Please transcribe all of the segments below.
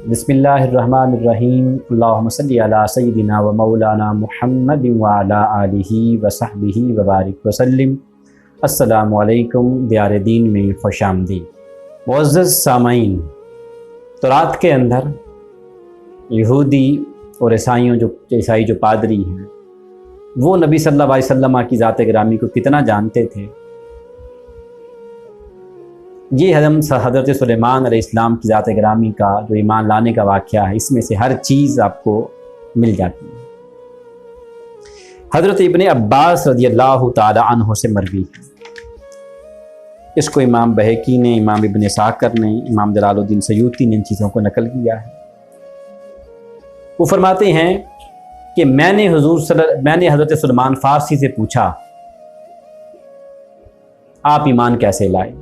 बिस्मिल्लाहिर्रहमानिर्रहीम। अल्लाहुम्मा सल्लि अला सय्यिदिना व मौलाना मुहम्मद व अला आलिहि व सहबिहि व बारिक वसल्लिम। अस्सलामु अलैकुम दियारे दीन में खुशामदीद। मुअज़्ज़ज़ सामाईन, तो रात के अंदर यहूदी और ईसाई जो पादरी हैं वो नबी सल्लल्लाहु अलैहि वसल्लम की ज़ात गिरामी को कितना जानते थे, ये हज़रत सुलेमान अलैहिस्सलाम की ज़ात गिरामी का जो ईमान लाने का वाक़या है, इसमें से हर चीज़ आपको मिल जाती है। हज़रत इब्ने अब्बास रज़ियल्लाहु ताला अन्हु से मरवी है। इसको इमाम बहकी ने, इमाम इब्ने साकर ने, इमाम जलालुद्दीन सयूती ने इन चीज़ों को नकल किया है। वो फरमाते हैं कि मैंने हज़रत सुलेमान फ़ारसी से पूछा, आप ईमान कैसे लाए?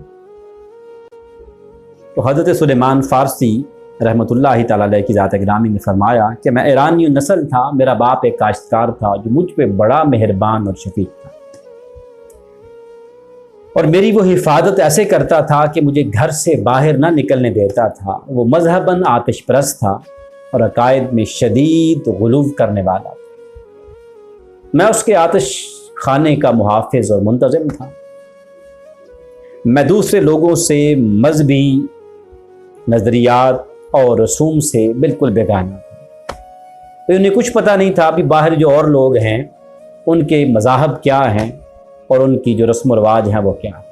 तो हज़रत सुलेमान फ़ारसी रहमतुल्लाहि तआला अलैह की ज़ात गिरामी ने फरमाया कि मैं ईरानी नस्ल था, मेरा बाप एक काश्तकार था जो मुझ पे बड़ा मेहरबान और शफीक था, और मेरी वो हिफाजत ऐसे करता था कि मुझे घर से बाहर ना निकलने देता था। वो मजहबन आतिश परस्त था और अकायद में शदीद गुलूव करने वाला था। मैं उसके आतिश खाने का मुहाफ़िज़ और मुंतज़िम था। मैं दूसरे लोगों से मजहबी नज़रियात और रसूम से बिल्कुल बेगाना था। तो उन्हें कुछ पता नहीं था अभी बाहर जो और लोग हैं उनके मज़ाहब क्या हैं और उनकी जो रस्म व रवाज हैं वो क्या है।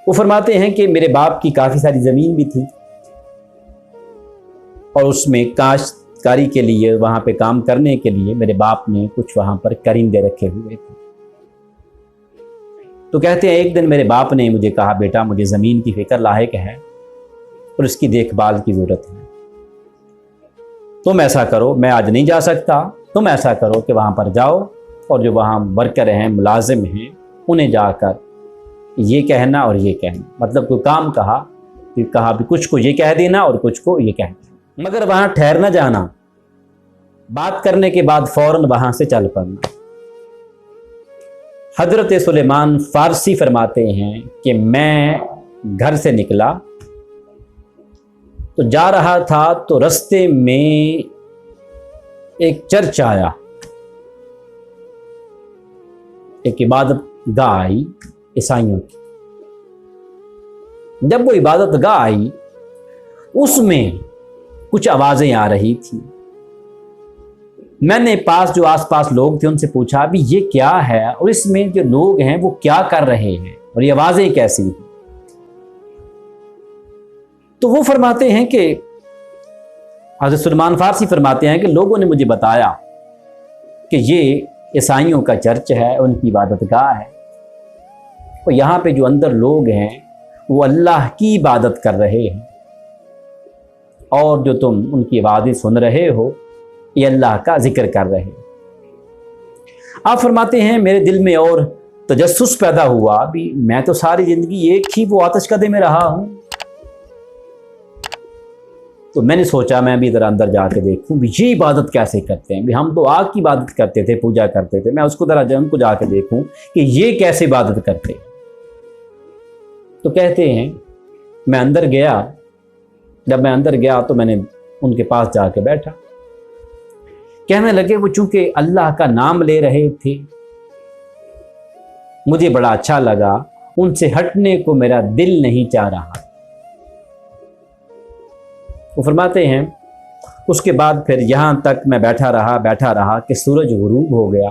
वो फरमाते हैं कि मेरे बाप की काफ़ी सारी ज़मीन भी थी और उसमें काश्तकारी के लिए, वहाँ पे काम करने के लिए मेरे बाप ने कुछ वहाँ पर करिंदे रखे हुए थे। तो कहते हैं एक दिन मेरे बाप ने मुझे कहा, बेटा मुझे ज़मीन की फ़िक्र लायक है और इसकी देखभाल की ज़रूरत है। तुम ऐसा करो, मैं आज नहीं जा सकता, तुम ऐसा करो कि वहाँ पर जाओ और जो वहाँ वर्कर हैं, मुलाजिम हैं, उन्हें जाकर ये कहना और ये कहना, मतलब कोई काम कहा भी कुछ को ये कह देना और कुछ को ये कहना, मगर वहाँ ठहर न जाना, बात करने के बाद फ़ौरन वहाँ से चल पड़ना। हज़रत सुलेमान फ़ारसी फरमाते हैं कि मैं घर से निकला तो जा रहा था तो रास्ते में एक चर्च आया, एक इबादत गाह आई ईसाइयों की। जब वो इबादत गाह आई उसमें कुछ आवाज़ें आ रही थी। मैंने पास जो आसपास लोग थे उनसे पूछा, अभी ये क्या है और इसमें जो लोग हैं वो क्या कर रहे हैं और ये आवाज़ें कैसी हैं? तो वो फरमाते हैं कि हज़रत सुलेमान फ़ारसी फरमाते हैं कि लोगों ने मुझे बताया कि ये ईसाइयों का चर्च है, उनकी इबादत गाह है और यहाँ पे जो अंदर लोग हैं वो अल्लाह की इबादत कर रहे हैं और जो तुम उनकी आवाज़ें सुन रहे हो ये अल्लाह का जिक्र कर रहे हैं। आप फरमाते हैं मेरे दिल में और तजस्सुस पैदा हुआ, अभी मैं तो सारी ज़िंदगी एक ही वो आतिशकदे में रहा हूँ। तो मैंने सोचा मैं भी ज़रा अंदर जाके देखूँ भी ये इबादत कैसे करते हैं। भी हम तो आग की इबादत करते थे, पूजा करते थे, मैं उसको ज़रा उनको जाके देखूँ कि ये कैसे इबादत करते हैं। तो कहते हैं मैं अंदर गया। जब मैं अंदर गया तो मैंने उनके पास जाके बैठा। कहने लगे, वो चूंकि अल्लाह का नाम ले रहे थे, मुझे बड़ा अच्छा लगा, उनसे हटने को मेरा दिल नहीं चाह रहा। वो फरमाते हैं उसके बाद फिर यहाँ तक मैं बैठा रहा कि सूरज गुरूब हो गया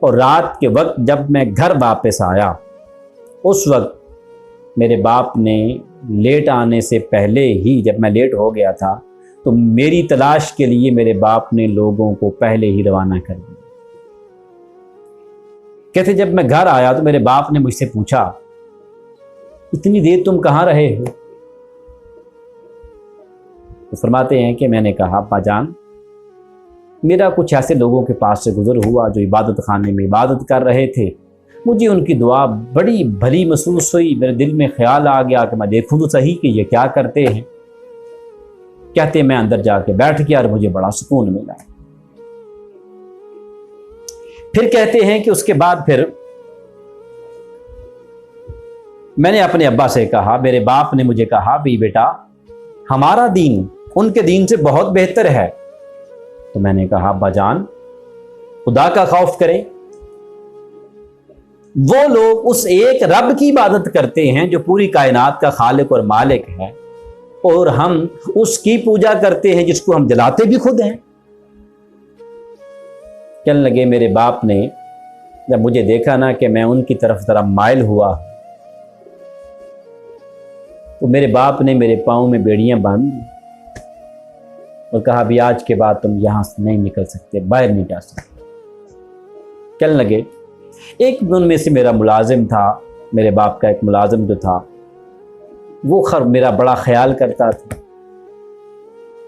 और रात के वक्त जब मैं घर वापस आया उस वक्त मेरे बाप ने लेट आने से पहले ही, जब मैं लेट हो गया था, तो मेरी तलाश के लिए मेरे बाप ने लोगों को पहले ही रवाना कर दिया। कहते जब मैं घर आया तो मेरे बाप ने मुझसे पूछा, इतनी देर तुम कहाँ रहे हो? तो फरमाते हैं कि मैंने कहा, अब्बा जान, मेरा कुछ ऐसे लोगों के पास से गुजर हुआ जो इबादत खाने में इबादत कर रहे थे, मुझे उनकी दुआ बड़ी भली महसूस हुई। मेरे दिल में ख्याल आ गया कि मैं देखूं तो सही कि ये क्या करते हैं। कहते मैं अंदर जाके बैठ गया और मुझे बड़ा सुकून मिला। फिर कहते हैं कि उसके बाद फिर मैंने अपने अब्बा से कहा, मेरे बाप ने मुझे कहा, भी बेटा हमारा दीन उनके दीन से बहुत बेहतर है। तो मैंने कहा, अब्बा जान खुदा का खौफ करें, वो लोग उस एक रब की इबादत करते हैं जो पूरी कायनात का खालिक और मालिक है, और हम उसकी पूजा करते हैं जिसको हम जलाते भी खुद हैं। कहने लगे, मेरे बाप ने जब मुझे देखा ना कि मैं उनकी तरफ जरा माइल हुआ, तो मेरे बाप ने मेरे पाँव में बेड़ियां बांधी और कहा, अभी आज के बाद तुम यहां से नहीं निकल सकते, बाहर नहीं जा सकते। कहने लगे, एक उनमें से मेरा मुलाजिम था, मेरे बाप का एक मुलाजिम जो था, वो मेरा बड़ा ख्याल करता था।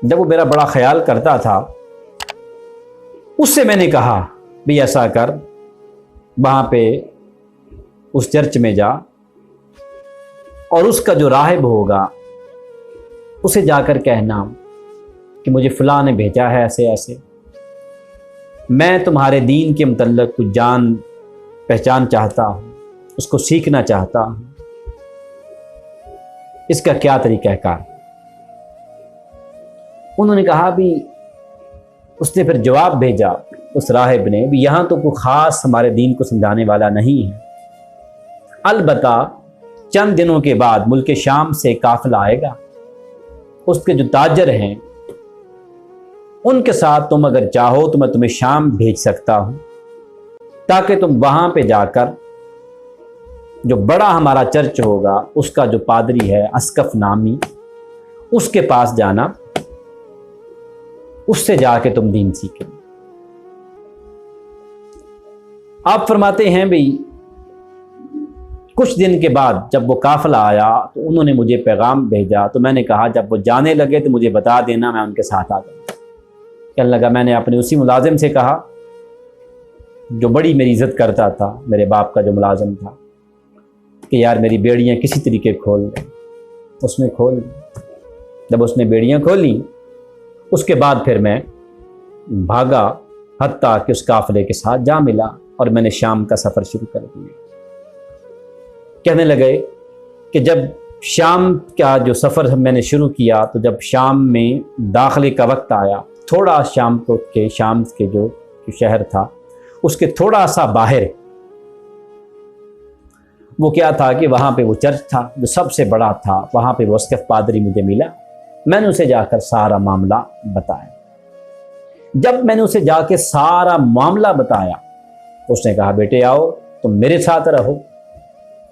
जब वो मेरा बड़ा ख्याल करता था, उससे मैंने कहा, भी ऐसा कर, वहां पे उस चर्च में जा और उसका जो राहिब होगा उसे जाकर कहना कि मुझे फलां ने भेजा है ऐसे ऐसे, मैं तुम्हारे दीन के मुतल्लिक़ कुछ जान पहचान चाहता हूँ, उसको सीखना चाहता हूँ, इसका क्या तरीका है कार। उन्होंने कहा, भी उसने फिर जवाब भेजा उस राहिब ने, भी यहाँ तो कोई ख़ास हमारे दीन को समझाने वाला नहीं है, अलबत्ता चंद दिनों के बाद मुल्क शाम से काफिला आएगा, उसके जो ताजर हैं उनके साथ तुम अगर चाहो तो मैं तुम्हें शाम भेज सकता हूँ, ताकि तुम वहाँ पे जाकर जो बड़ा हमारा चर्च होगा उसका जो पादरी है अस्कफ नामी, उसके पास जाना, उससे जाके तुम दीन सीखें। आप फरमाते हैं, भाई कुछ दिन के बाद जब वो काफिला आया तो उन्होंने मुझे पैगाम भेजा, तो मैंने कहा जब वो जाने लगे तो मुझे बता देना, मैं उनके साथ आ जाऊँगा। कहने लगा, मैंने अपने उसी मुलाजिम से कहा जो बड़ी मेरी इज़्ज़त करता था, मेरे बाप का जो मुलाजिम था, कि यार मेरी बेड़ियाँ किसी तरीके खोल दें। उसने खोल दी। जब उसने बेड़ियाँ खोली, उसके बाद फिर मैं भागा, हत्ता कि उस काफिले के साथ जा मिला और मैंने शाम का सफ़र शुरू कर दिया। कहने लगे कि जब शाम का जो सफ़र मैंने शुरू किया, तो जब शाम में दाखिले का वक्त आया, थोड़ा शाम के जो शहर था उसके थोड़ा सा बाहर वो क्या था कि वहाँ पे वो चर्च था जो सबसे बड़ा था, वहाँ पे वो अस्कफ पादरी मुझे मिला। मैंने उसे जाकर सारा मामला बताया। जब मैंने उसे जाके सारा मामला बताया, उसने कहा, बेटे आओ तुम मेरे साथ रहो।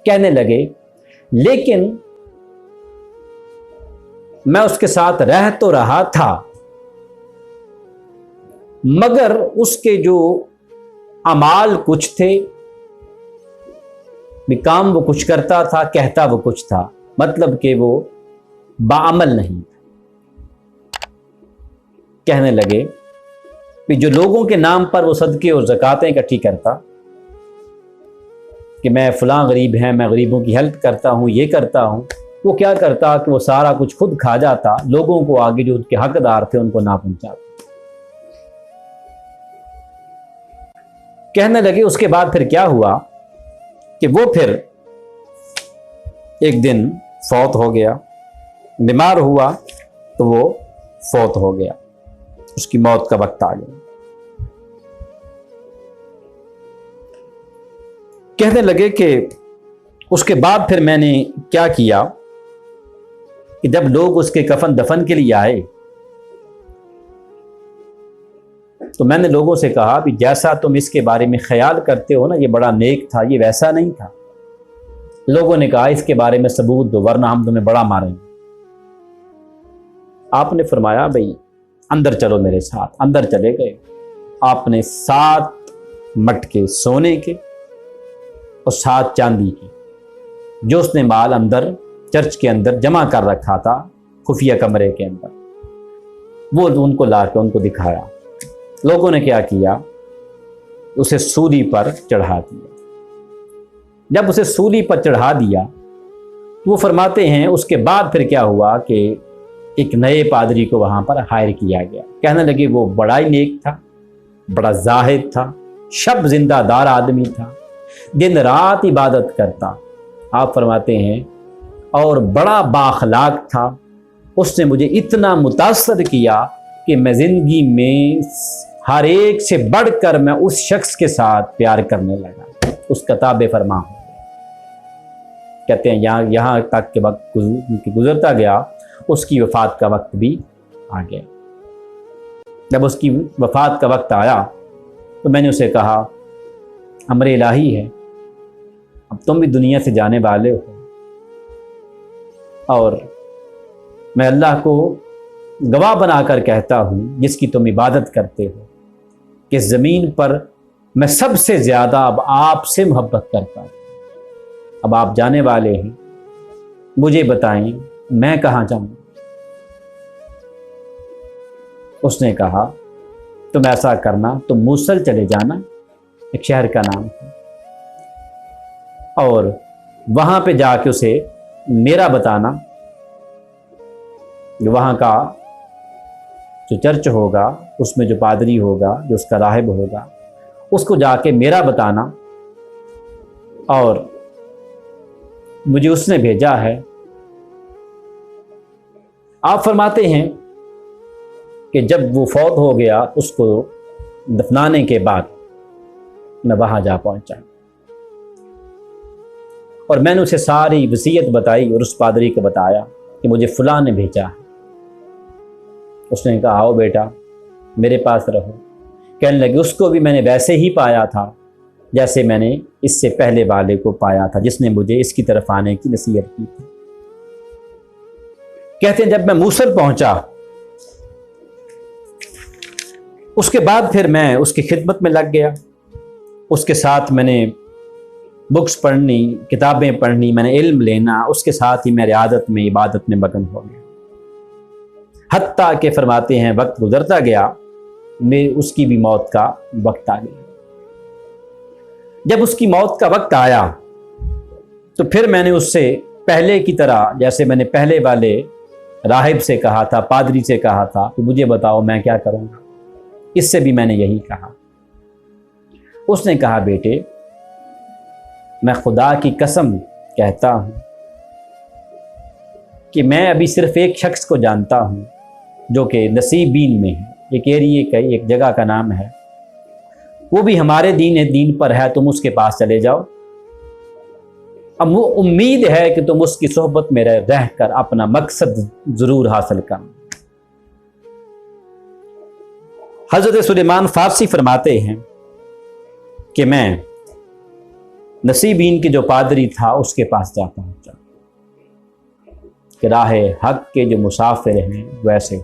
कहने लगे, लेकिन मैं उसके साथ रह तो रहा था, मगर उसके जो अमाल कुछ थे, काम वो कुछ करता था, कहता वो कुछ था, मतलब कि वो बाअमल नहीं था। कहने लगे कि जो लोगों के नाम पर वो सदके और ज़कातें इकट्ठी करता, कि मैं फ़लाँ गरीब हैं, मैं गरीबों की हेल्प करता हूँ, ये करता हूँ, वो क्या करता कि वो सारा कुछ खुद खा जाता, लोगों को आगे जो उनके हकदार थे उनको ना पहुँचाता। कहने लगे, उसके बाद फिर क्या हुआ कि वो फिर एक दिन फौत हो गया, बीमार हुआ तो वो फौत हो गया, उसकी मौत का वक्त आ गया। कहने लगे कि उसके बाद फिर मैंने क्या किया कि जब लोग उसके कफन दफन के लिए आए तो मैंने लोगों से कहा, भी जैसा तुम इसके बारे में ख्याल करते हो ना, ये बड़ा नेक था, ये वैसा नहीं था। लोगों ने कहा, इसके बारे में सबूत दो वरना हम तुम्हें बड़ा मारेंगे। आपने फरमाया, भाई अंदर चलो मेरे साथ। अंदर चले गए। आपने 7 मटके सोने के और 7 चांदी के, जो उसने माल अंदर चर्च के अंदर जमा कर रखा था खुफिया कमरे के अंदर, वो उनको ला के उनको दिखाया। लोगों ने क्या किया, उसे सूली पर चढ़ा दिया। जब उसे सूली पर चढ़ा दिया तो वो फरमाते हैं, उसके बाद फिर क्या हुआ कि एक नए पादरी को वहाँ पर हायर किया गया। कहने लगे, वो बड़ा ही नेक था, बड़ा जाहिद था, शब जिंदादार आदमी था, दिन रात इबादत करता, आप फरमाते हैं और बड़ा बाखलाक था। उसने मुझे इतना मुतासर किया कि मैं ज़िंदगी में हर एक से बढ़कर मैं उस शख्स के साथ प्यार करने लगा, उसका ताबे फरमा हो। कहते हैं यहाँ तक के वक्त गुजरता गया, उसकी वफ़ात का वक्त भी आ गया। जब उसकी वफ़ात का वक्त आया तो मैंने उसे कहा, अमर इलाही है, अब तुम भी दुनिया से जाने वाले हो, और मैं अल्लाह को गवाह बनाकर कहता हूँ जिसकी तुम इबादत करते हो कि ज़मीन पर मैं सबसे ज़्यादा अब आपसे मोहब्बत करता हूँ। अब आप जाने वाले हैं, मुझे बताएं मैं कहाँ जाऊँ। उसने कहा, तुम ऐसा करना, तुम मूसल चले जाना, एक शहर का नाम है, और वहाँ पे जाके उसे मेरा बताना, वहाँ का जो चर्च होगा उसमें जो पादरी होगा, जो उसका राहिब होगा, उसको जाके मेरा बताना, और मुझे उसने भेजा है। आप फरमाते हैं कि जब वो फौत हो गया, उसको दफनाने के बाद मैं वहाँ जा पहुँचा और मैंने उसे सारी वसीयत बताई और उस पादरी को बताया कि मुझे फ़ुलां ने भेजा है। उसने कहा, आओ बेटा मेरे पास रहो। कहने लगे, उसको भी मैंने वैसे ही पाया था जैसे मैंने इससे पहले वाले को पाया था, जिसने मुझे इसकी तरफ आने की नसीहत की थी। कहते हैं जब मैं मूसल पहुंचा, उसके बाद फिर मैं उसकी खिदमत में लग गया। उसके साथ मैंने बुक्स पढ़नी, किताबें पढ़नी, मैंने इल्म लेना, उसके साथ ही मेरे आदत में, इबादत में मगन हो गया। हत्ता के फरमाते हैं वक्त गुजरता गया, मैं उसकी भी मौत का वक्त आ गया। जब उसकी मौत का वक्त आया तो फिर मैंने उससे पहले की तरह, जैसे मैंने पहले वाले राहिब से कहा था, पादरी से कहा था कि मुझे बताओ मैं क्या करूँगा, इससे भी मैंने यही कहा। उसने कहा, बेटे मैं खुदा की कसम कहता हूँ कि मैं अभी सिर्फ एक शख्स को जानता हूँ जो कि नसीबीन में है, एक एरिए का, एक जगह का नाम है, वो भी हमारे दीन पर है, तुम उसके पास चले जाओ। अब उम्मीद है कि तुम उसकी सोहबत में रह कर अपना मकसद ज़रूर हासिल करना। हज़रत सुलेमान फ़ारसी फरमाते हैं कि मैं नसीबीन के जो पादरी था उसके पास जा पहुंचा कि राह हक के जो मुसाफिर हैं वैसे हो।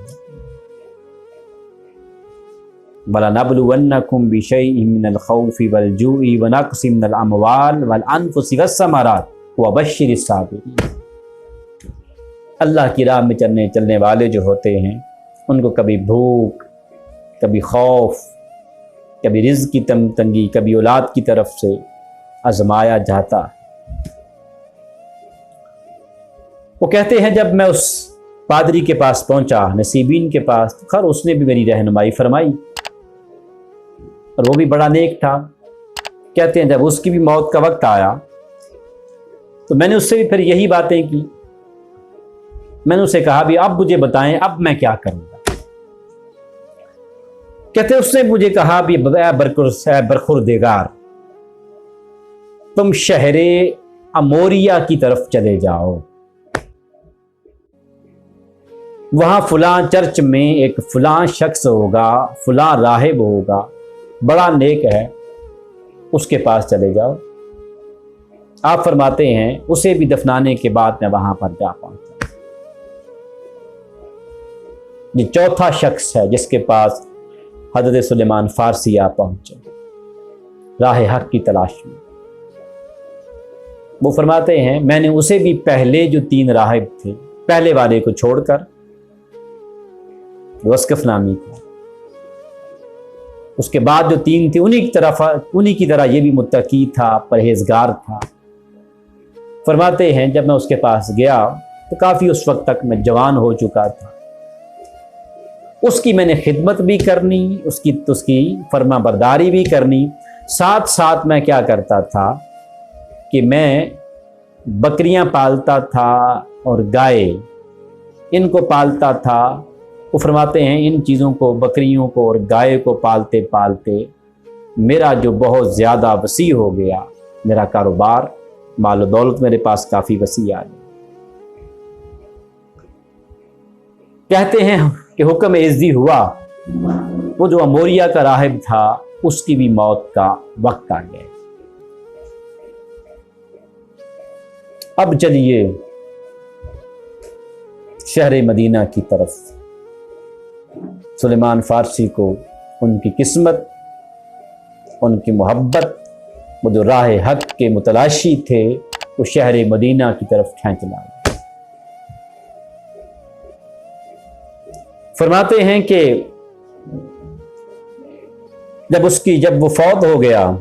वला नबलुवन्नकुम बिशैइन मिनल खौफि वल जूइ व नक़्सिम मिनल अमवाल वल अनफुसि वस्समरात व बश्शिरिस साबिरीन। अल्लाह की राह में चलने वाले जो होते हैं उनको कभी भूख, कभी खौफ, कभी रिज़्क़ की तंगी, कभी औलाद की तरफ से आजमाया जाता। वो कहते हैं जब मैं उस पादरी के पास पहुंचा, नसीबीन के पास, खैर उसने भी मेरी रहनुमाई फरमाई और वो भी बड़ा नेक था। कहते हैं जब उसकी भी मौत का वक्त आया तो मैंने उससे भी फिर यही बातें की। मैंने उसे कहा, भी अब मुझे बताएं अब मैं क्या करूंगा। कहते उसने मुझे कहा, भी बरखुरदेगार तुम शहरे अमोरिया की तरफ चले जाओ, वहां फलां चर्च में एक फलां शख्स होगा, फलां राहिब होगा, बड़ा नेक है, उसके पास चले जाओ। आप फरमाते हैं उसे भी दफनाने के बाद मैं वहां पर जा पहुंचा। ये चौथा शख्स है जिसके पास हज़रत सुलेमान फ़ारसी आ पहुंचे राह हक की तलाश में। वो फरमाते हैं मैंने उसे भी पहले जो 3 राहिब थे, पहले वाले को छोड़कर, वस्कफ नामी था, उसके बाद जो 3 थे उन्हीं की तरह ये भी मुत्तकी था, परहेजगार था। फरमाते हैं जब मैं उसके पास गया तो काफ़ी उस वक्त तक मैं जवान हो चुका था। उसकी मैंने खिदमत भी करनी, उसकी फरमा बरदारी भी करनी। साथ साथ मैं क्या करता था कि मैं बकरियां पालता था और गाय, इनको पालता था। वो फरमाते हैं इन चीज़ों को, बकरियों को और गाय को पालते पालते मेरा जो बहुत ज़्यादा वसी हो गया, मेरा कारोबार, माल और दौलत मेरे पास काफ़ी वसी आ गई। कहते हैं कि हुक्म एज़ी हुआ, वो जो अमोरिया का राहिब था उसकी भी मौत का वक्त आ गया। अब चलिए शहर मदीना की तरफ। सुलेमान फ़ारसी को उनकी किस्मत, उनकी मोहब्बत, वो जो राह हक के मुतलाशी थे, वो शहर मदीना की तरफ खींच लाए। फरमाते हैं कि जब वो फौत हो गया,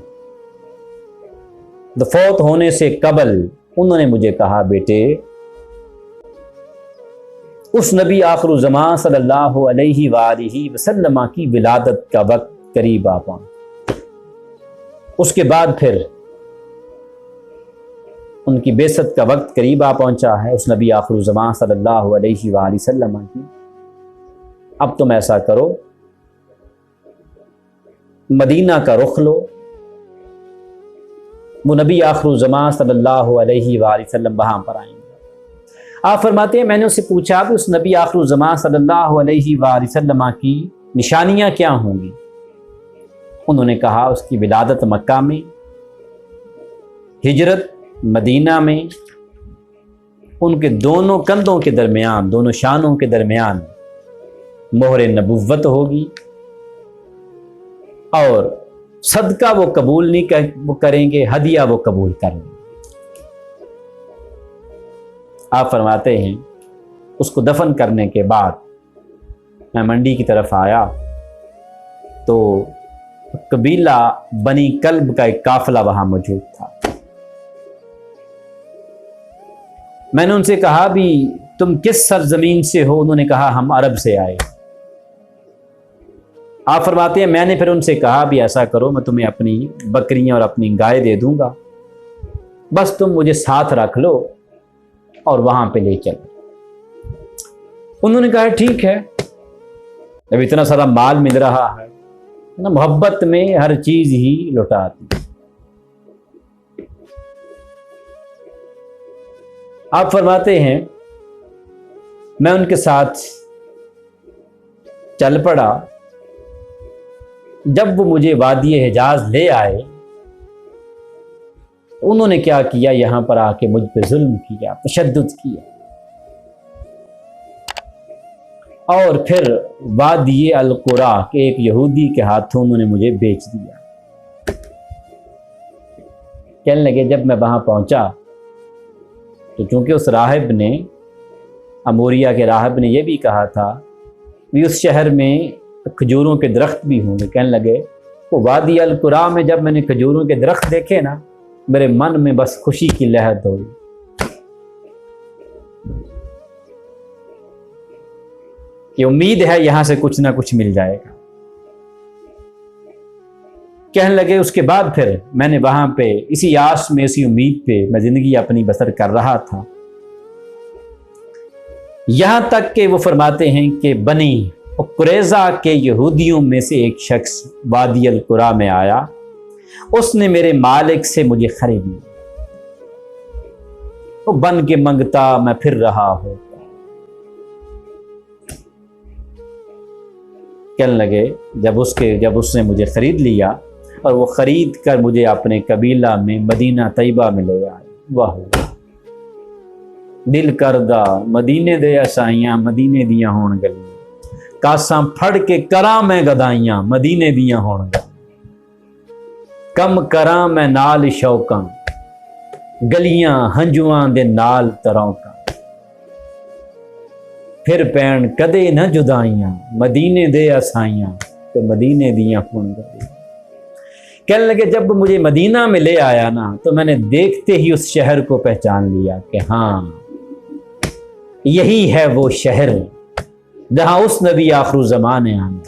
तो फौत होने से कबल उन्होंने मुझे कहा, बेटे उस नबी आखिर ज़मान सल्लल्लाहु अलैहि वसल्लम की विलादत का वक्त करीब आ पहुंचा। उसके बाद फिर उनकी बेसत का वक्त करीब आ पहुंचा है, उस नबी आखिर ज़मान सल्लल्लाहु अलैहि वसल्लम की। अब तुम ऐसा करो, मदीना का रुख लो, वो नबी आखिर ज़मान सल्लल्लाहु अलैहि वसल्लम वहाँ पर आएंगे। आप फरमाते हैं मैंने उससे पूछा कि उस नबी आखिर ज़मान सल्लल्लाहु अलैहि वसल्लम की निशानियाँ क्या होंगी? उन्होंने कहा उसकी विलादत मक्का में, हिजरत मदीना में, उनके दोनों कंधों के दरमियान, दोनों शानों के दरमियान मोहर नबुव्वत होगी, और सदका वो कबूल नहीं वो करेंगे, हदिया वो कबूल करेंगे। आप फरमाते हैं उसको दफन करने के बाद मैं मंडी की तरफ आया तो कबीला बनी कल्ब का एक काफिला वहां मौजूद था। मैंने उनसे कहा भी तुम किस सरजमीन से हो? उन्होंने कहा हम अरब से आए। आप फरमाते हैं मैंने फिर उनसे कहा भी ऐसा करो, मैं तुम्हें अपनी बकरियां और अपनी गाय दे दूंगा, बस तुम मुझे साथ रख लो और वहां पे ले चलो। उन्होंने कहा ठीक है, अब इतना सारा माल मिल रहा है ना, मोहब्बत में हर चीज ही लुटाती। आप फरमाते हैं मैं उनके साथ चल पड़ा। जब वो मुझे वादी हिजाज ले आए, उन्होंने क्या किया, यहां पर आके मुझ पे जुल्म किया, तशद्दुद किया, और फिर वादी अल कुरा के एक यहूदी के हाथों उन्होंने मुझे बेच दिया। कहने लगे जब मैं वहां पहुंचा तो चूंकि उस राहिब ने, अमोरिया के राहिब ने यह भी कहा था कि उस शहर में खजूरों के दरख्त भी होंगे। कहने लगे वो वादी अल कुरा में जब मैंने खजूरों के दरख्त देखे ना, मेरे मन में बस खुशी की लहर दौड़ी। कि उम्मीद है यहां से कुछ ना कुछ मिल जाएगा। कहने लगे उसके बाद फिर मैंने वहां पे इसी आस में, इसी उम्मीद पे मैं जिंदगी अपनी बसर कर रहा था, यहां तक कि वो फरमाते हैं कि बनी कुरैज़ा के यहूदियों में से एक शख्स वादी अल कुरा में आया, उसने मेरे मालिक से मुझे खरीद लिया। तो बन के मंगता मैं फिर रहा होता। कहने लगे जब उसने मुझे खरीद लिया और वो खरीद कर मुझे अपने कबीला में मदीना तैयबा में ले आए। वाह, दिल करदा मदीने दे असाइयां, मदीने दियां होण गलियां, कासां फड़ के करा मैं गदाइयां, मदीने दियां होण गलियां, कम करा मैं नाल शौकां, गलियां हंजुआं दे नाल तरौकां, फिर पैण कदे न जुदाइयां, मदीने दे असाइयां ते मदीने दियां होण गलियां। कहने लगे जब मुझे मदीना में ले आया ना, तो मैंने देखते ही उस शहर को पहचान लिया कि हाँ यही है वो शहर जहां उस नबी आखिर ज़मान ने आना।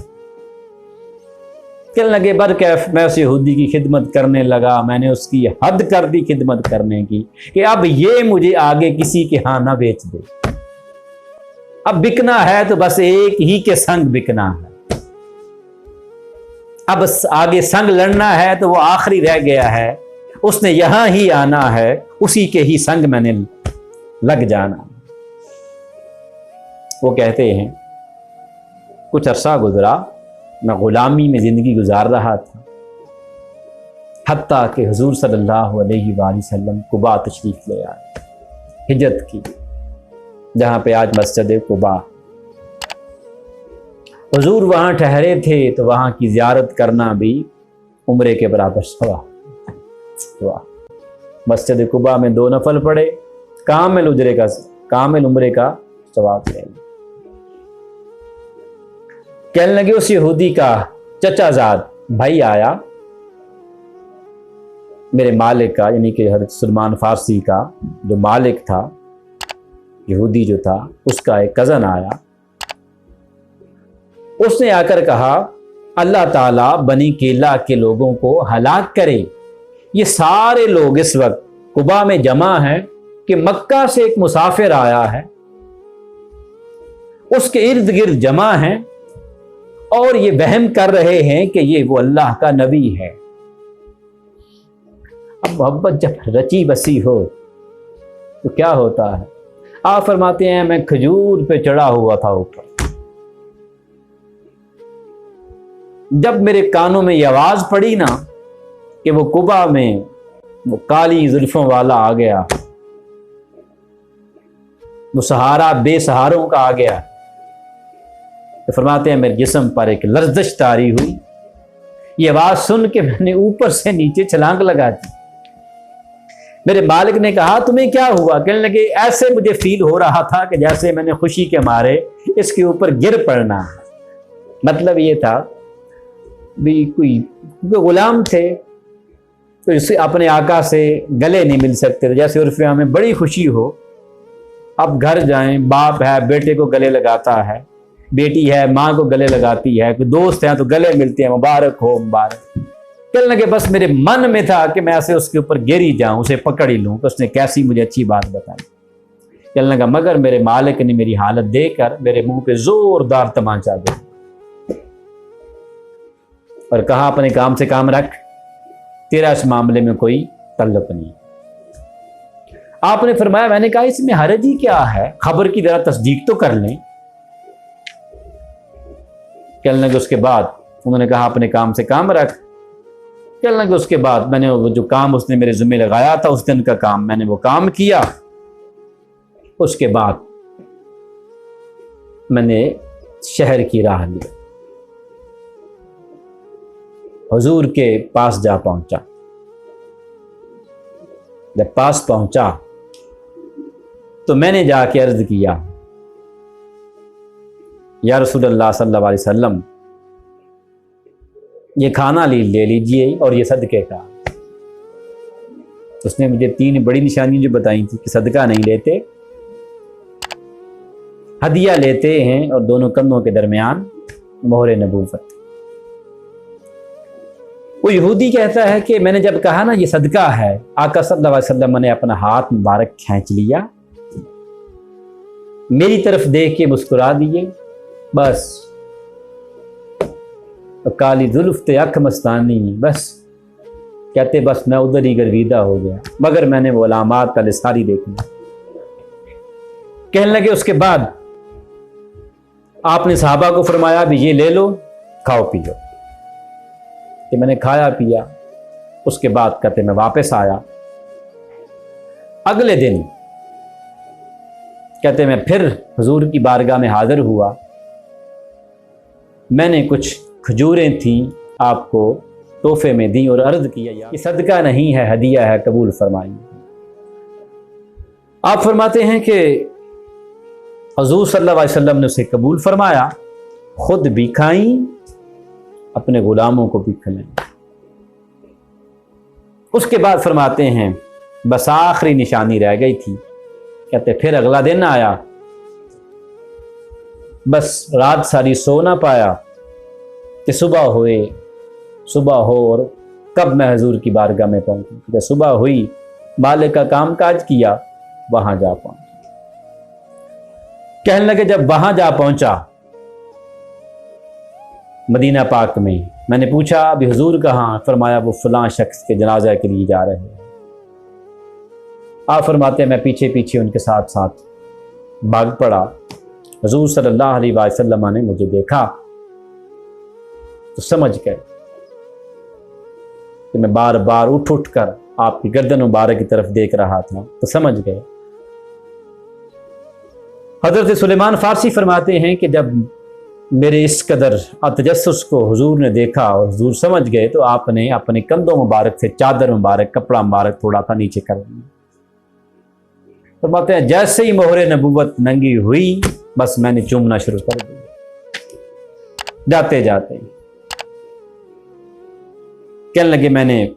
कहने लगे बरकैफ मैं उस यहूदी की खिदमत करने लगा, मैंने उसकी हद कर दी खिदमत करने की कि अब ये मुझे आगे किसी के यहाँ ना बेच दे। अब बिकना है तो बस एक ही के संग बिकना है, अब आगे संग लड़ना है तो वो आखिरी रह गया है, उसने यहां ही आना है, उसी के ही संग मैंने लग जाना। वो कहते हैं कुछ अरसा गुजरा, मैं गुलामी में जिंदगी गुजार रहा था, हत्ता कि हुजूर सल्लल्लाहु अलैहि वसल्लम कुबा तशरीफ ले आए, हिजरत की, जहां पे आज मस्जिद कुबा। हुजूर वहां ठहरे थे तो वहां की जियारत करना भी उम्रे के बराबर सवाब। मस्जिद कुबा में 2 नफल पड़े, कामिल उम्रे का सवाब ले। कहने लगे उस यहूदी का चचाजाद भाई आया, मेरे मालिक का, यानी कि हज़रत सलमान फारसी का जो मालिक था, यहूदी जो था, उसका एक कज़न आया। उसने आकर कहा अल्लाह ताला बनी केला के लोगों को हलाक करे, ये सारे लोग इस वक्त कुबा में जमा हैं कि मक्का से एक मुसाफिर आया है, उसके इर्द गिर्द जमा हैं और ये वहम कर रहे हैं कि ये वो अल्लाह का नबी है। अब मोहब्बत जब रची बसी हो तो क्या होता है। आप फरमाते हैं मैं खजूर पे चढ़ा हुआ था ऊपर, जब मेरे कानों में ये आवाज पड़ी ना कि वो कुबा में वो काली जुल्फों वाला आ गया, वो सहारा बेसहारों का आ गया, तो फरमाते हैं मेरे जिस्म पर एक लर्जिश तारी हुई। ये आवाज सुन के मैंने ऊपर से नीचे छलांग लगा दी। मेरे मालिक ने कहा तुम्हें क्या हुआ? कहने लगे ऐसे मुझे फील हो रहा था कि जैसे मैंने खुशी के मारे इसके ऊपर गिर पड़ना है। मतलब ये था भी कोई गुलाम थे तो इससे अपने आका से गले नहीं मिल सकते थे, जैसे उर्फिया में बड़ी खुशी हो, अब घर जाएं, बाप है बेटे को गले लगाता है, बेटी है माँ को गले लगाती है, कोई दोस्त हैं तो गले मिलते हैं, मुबारक हो मुबारक। कहने लगे बस मेरे मन में था कि मैं ऐसे उसके ऊपर गिर ही जाऊं, उसे पकड़ ही लूं, तो उसने कैसी मुझे अच्छी बात बताई। कहने लगा मगर मेरे मालिक ने मेरी हालत देखकर मेरे मुंह पे जोरदार तमाचा दिया और कहा अपने काम से काम रख, तेरा इस मामले में कोई तल्लुक नहीं। आपने फरमाया, मैंने कहा इसमें हरज ही क्या है, खबर की जरा तस्दीक तो कर लें। कहने लगे उसके बाद उन्होंने कहा अपने काम से काम रख। कहने लगे उसके बाद मैंने वो जो काम उसने मेरे जिम्मे लगाया था उस दिन का काम मैंने वो काम किया। उसके बाद मैंने शहर की राह ली, हुजूर के पास जा पहुंचा। जब पास पहुंचा तो मैंने जाके अर्ज किया, या रसूलल्लाह सल्लल्लाहु अलैहि वसल्लम ये खाना ले लीजिए और ये सदके का। उसने मुझे 3 बड़ी निशानियां जो बताई थी कि सदका नहीं लेते, हदिया लेते हैं और दोनों कंधों के दरमियान मोहरे नबूवत। वो यहूदी कहता है कि मैंने जब कहा ना ये सदका है, आका सल्लल्लाहु अलैहि वसल्लम ने अपना हाथ मुबारक खींच लिया, मेरी तरफ देख के मुस्कुरा दिए, बस काली जुल्फ ते अख मस्तानी, बस कहते बस मैं उधर ही गर्विदा हो गया, मगर मैंने वो अलामात का सारी देखी। कहने लगे उसके बाद आपने सहाबा को फरमाया भी ये ले लो खाओ पियो, कि मैंने खाया पिया। उसके बाद कहते मैं वापस आया। अगले दिन कहते मैं फिर हुजूर की बारगाह में हाजिर हुआ। मैंने कुछ खजूरें थी आपको तोहफे में दी और अर्ज किया ये सदका नहीं है, हदिया है, कबूल फरमाइए। आप फरमाते हैं कि हुजूर सल्लल्लाहु अलैहि वसल्लम ने उसे कबूल फरमाया, खुद भी खाई, अपने गुलामों को भी खिलाई। उसके बाद फरमाते हैं बस आखिरी निशानी रह गई थी। कहते फिर अगला दिन आया, बस रात सारी सो ना पाया कि सुबह हुए सुबह हो और कब मैं हजूर की बारगाह में पहुंचूं। जब सुबह हुई, मालिक का काम काज किया, वहां जा पहुंचा। कहने लगे जब वहां जा पहुंचा मदीना पाक में, मैंने पूछा अभी हुजूर कहाँ? फरमाया वो फलां शख्स के जनाजा के लिए जा रहे हैं। आप फरमाते मैं पीछे पीछे उनके साथ साथ भाग पड़ा। हुजूर सल्लल्लाहु अलैहि वसल्लम ने मुझे देखा तो समझ गए कि मैं बार बार उठ उठ कर आपकी गर्दन मुबारक की तरफ देख रहा था, तो समझ गए। हजरत सुलेमान फारसी फरमाते हैं कि जब मेरे इस कदर तजस्सुस को हुजूर ने देखा और हुजूर समझ गए तो आपने अपने कंधों मुबारक से चादर मुबारक, कपड़ा मुबारक थोड़ा सा नीचे कर दिया। फरमाते हैं जैसे ही मोहरे नबूवत नंगी हुई, बस मैंने चूमना शुरू कर दिया। जाते जाते कहने लगे मैंने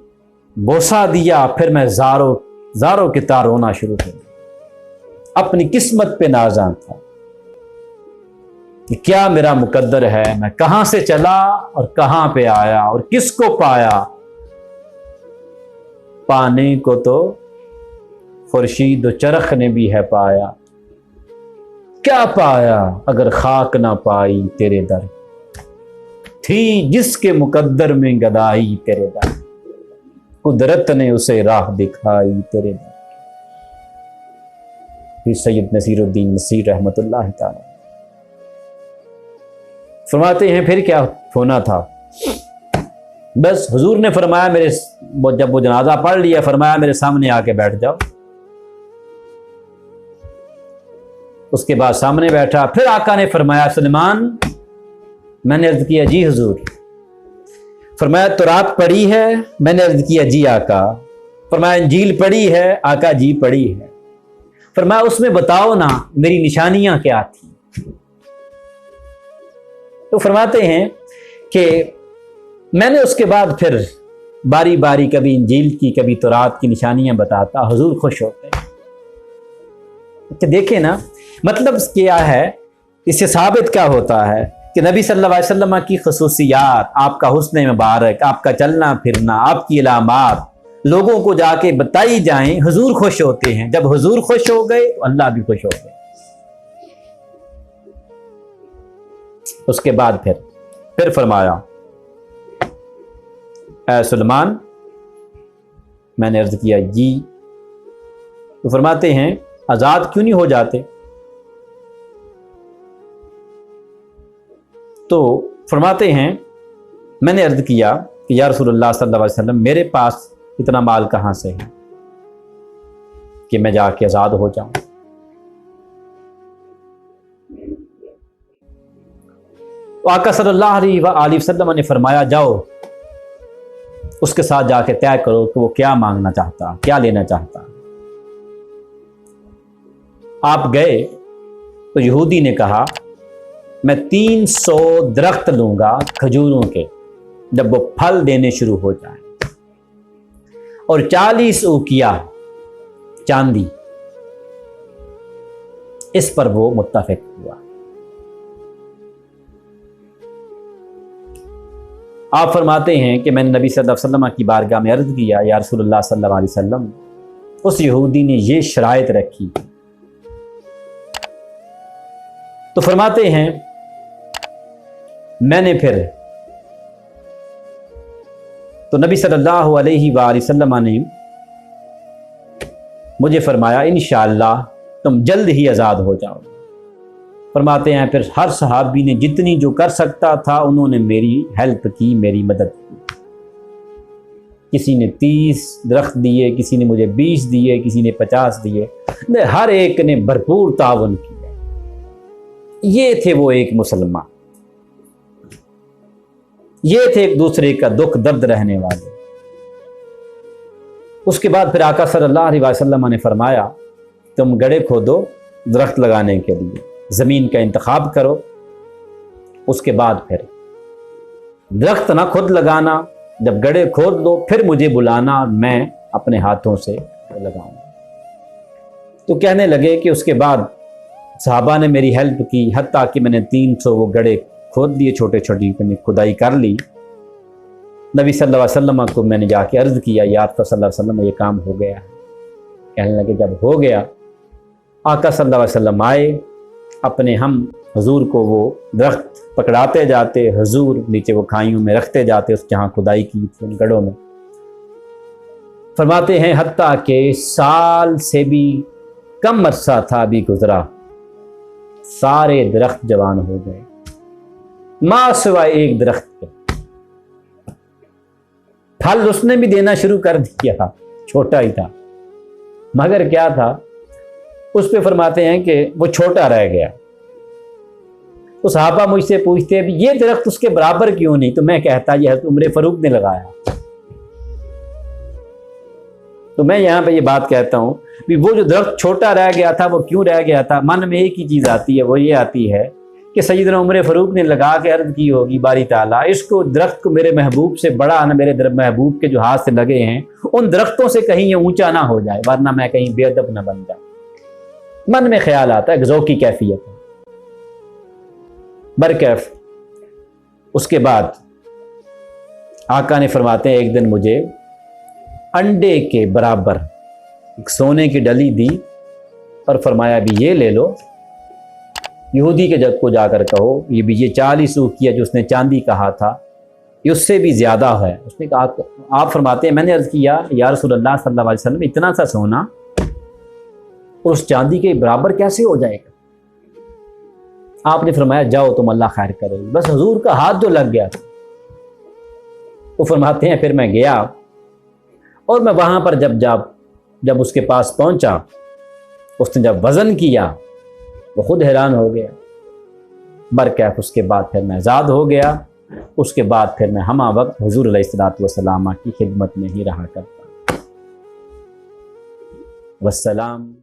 बोसा दिया, फिर मैं ज़ारों ज़ारों के तार रोना शुरू कर दिया। अपनी किस्मत पे नाज़ान था कि क्या मेरा मुकद्दर है, मैं कहां से चला और कहां पे आया और किसको पाया। पाने को तो खुर्शीद चरख ने भी है पाया, क्या पाया अगर खाक ना पाई तेरे दर। थी जिसके मुकद्दर में गदाई तेरे दर, कुदरत ने उसे राह दिखाई तेरे दर। फिर सैयद नसीरुद्दीन नसीर रहमतुल्लाह ताला फरमाते हैं फिर क्या होना था। बस हुजूर ने फरमाया मेरे, जब वो जनाजा पढ़ लिया, फरमाया मेरे सामने आके बैठ जाओ। उसके बाद सामने बैठा। फिर आका ने फरमाया सुलेमान। मैंने अर्ज किया जी हुजूर। फरमाया तौरात पढ़ी है? मैंने अर्ज किया जी आका। फरमाया इंजील पढ़ी है? आका जी पढ़ी है। फरमाया उसमें बताओ ना मेरी निशानियां क्या थी। तो फरमाते हैं कि मैंने उसके बाद फिर बारी बारी कभी इंजील की कभी तौरात की निशानियां बताता, हुजूर खुश होते हैं। तो देखे ना, मतलब क्या है, इससे साबित क्या होता है कि नबी सल्लल्लाहु अलैहि वसल्लम की खुसूसियात, आपका हुस्न मुबारक, आपका चलना फिरना, आपकी इलामात लोगों को जाके बताई जाएं, हुजूर खुश होते हैं। जब हुजूर खुश हो गए तो अल्लाह भी खुश हो गए। उसके बाद फिर फरमाया ऐ सुलेमान। मैंने अर्ज किया जी। तो फरमाते हैं आजाद क्यों नहीं हो जाते? तो फरमाते हैं मैंने अर्ज किया कि या रसूलुल्लाह सल्लल्लाहु अलैहि वसल्लम, मेरे पास इतना माल कहां से है कि मैं जाके आजाद हो जाऊं। तो आका सल्लल्लाहु अलैहि वसल्लम ने फरमाया जाओ उसके साथ जाके तय करो कि वो क्या मांगना चाहता, क्या लेना चाहता। आप गए तो यहूदी ने कहा मैं 300 दरख्त लूंगा खजूरों के, जब वो फल देने शुरू हो जाए, और 40 उकिया चांदी। इस पर वो मुत्तफिक हुआ। आप फरमाते हैं कि मैंने नबी सल्लल्लाहु अलैहि वसल्लम की बारगाह में अर्ज किया या रसूलुल्लाह सल्लल्लाहु अलैहि वसल्लम, उस यहूदी ने ये शराइत रखी। तो फरमाते हैं मैंने फिर तो नबी सल्लल्लाहु अलैहि वसल्लम ने मुझे फरमाया इंशाअल्लाह तुम जल्द ही आज़ाद हो जाओ। फरमाते हैं फिर हर सहाबी ने जितनी जो कर सकता था उन्होंने मेरी हेल्प की, मेरी मदद की। किसी ने 30 दरख्त दिए, किसी ने मुझे 20 दिए, किसी ने 50 दिए, हर एक ने भरपूर तावन किया। ये थे वो एक मुसलमान, ये थे एक दूसरे का दुख दर्द रहने वाले। उसके बाद फिर आका सल्लल्लाहु अलैहि वसल्लम ने फरमाया तुम गड्ढे खोदो दरख्त लगाने के लिए, ज़मीन का इंतखाब करो। उसके बाद फिर दरख्त ना खुद लगाना, जब गड्ढे खोद लो फिर मुझे बुलाना, मैं अपने हाथों से लगाऊंगा। तो कहने लगे कि उसके बाद सहाबा ने मेरी हेल्प की, हत्ता कि मैंने 300 वो गड्ढे खोद लिए, छोटे छोटी मैंने खुदाई कर ली। नबी सल्लल्लाहु अलैहि वसल्लम को मैंने जाके अर्ज़ किया, या आका सल्लल्लाहु अलैहि वसल्लम ये काम हो गया है। कहने लगे जब हो गया, आका सल्लल्लाहु अलैहि वसल्लम आए, अपने हम हुजूर को वो दरख्त पकड़ाते जाते, हुजूर नीचे वो खाइयों में रखते जाते, उस जहाँ खुदाई की थी उन गढ़ों में। फरमाते हैं हत्ता के साल से भी कम अरसा था अभी गुजरा, सारे दरख्त जवान हो गए, मां सिवाय एक दरख्त के। फल उसने भी देना शुरू कर दिया, छोटा ही था, मगर क्या था उस पे फरमाते हैं कि वो छोटा रह गया। तो सहाबा मुझसे पूछते हैं ये दरख्त उसके बराबर क्यों नहीं, तो मैं कहता यह हज़रत उमर फारूक ने लगाया। तो मैं यहाँ पे ये बात कहता हूँ कि वो जो दरख्त छोटा रह गया था वो क्यों रह गया था, मन में एक ही चीज़ आती है, वो ये आती है कि सैयदना उमर फारूक ने लगा के अर्ज़ की होगी बारी ताला इसको दरख्त को मेरे महबूब से बड़ा ना, मेरे महबूब के जो हाथ से लगे हैं उन दरख्तों से कहीं ये ऊंचा ना हो जाए, वरना मैं कहीं बेअदब ना बन जाऊं। मन में ख्याल आता है, ज़ौक़ की कैफियत है। बरकैफ उसके बाद आका ने फरमाते हैं एक दिन मुझे अंडे के बराबर एक सोने की डली दी और फरमाया भी ये ले लो, यहूदी के जग को जाकर कहो ये भी ये 40 उकिया जो उसने चांदी कहा था ये उससे भी ज़्यादा है। उसने कहा, आप फरमाते हैं मैंने अर्ज़ किया या रसूलल्लाह सल्लल्लाहु अलैहि वसल्लम इतना सा सोना और उस चांदी के बराबर कैसे हो जाएगा। आपने फरमाया जाओ तुम, अल्लाह खैर करेगी। बस हुजूर का हाथ जो लग गया था। वो फरमाते हैं फिर मैं गया और मैं वहाँ पर जब उसके पास पहुँचा, उसने जब वज़न किया वो खुद हैरान हो गया। बरकैफ उसके बाद फिर मैं आज़ाद हो गया। उसके बाद फिर मैं हमा वक्त हुजूर अलैहिस्सलातु वस्सलाम की खिदमत में ही रहा करता। वस्सलाम।